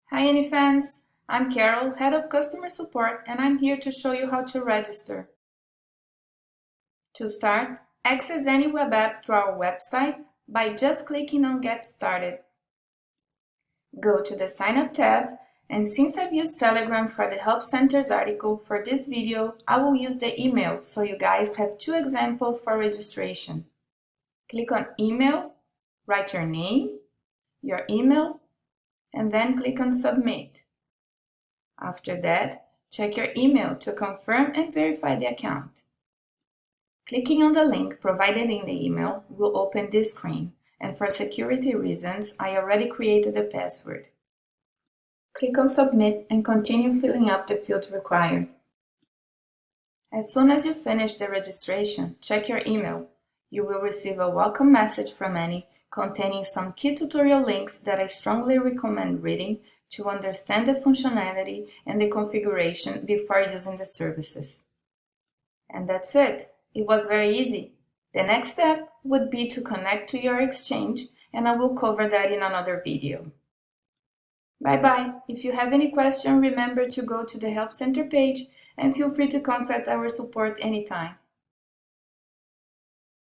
Hi AnyFans, I'm Carol, Head of Customer Support, and I'm here to show you how to register. To start, access any web app through our website by just clicking on Get Started. Go to the Sign Up tab, and since I've used Telegram for the Help Center's article for this video, I will use the email so you guys have two examples for registration. Click on Email, write your name, your email, and then click on Submit. After that, check your email to confirm and verify the account. Clicking on the link provided in the email will open this screen, and for security reasons, I already created the password. Click on Submit and continue filling up the fields required. As soon as you finish the registration, check your email. You will receive a welcome message from Annie containing some key tutorial links that I strongly recommend reading to understand the functionality and the configuration before using the services. And that's it. It was very easy. The next step would be to connect to your Exchange, and I will cover that in another video. Bye-bye. If you have any question, remember to go to the Help Center page and feel free to contact our support anytime.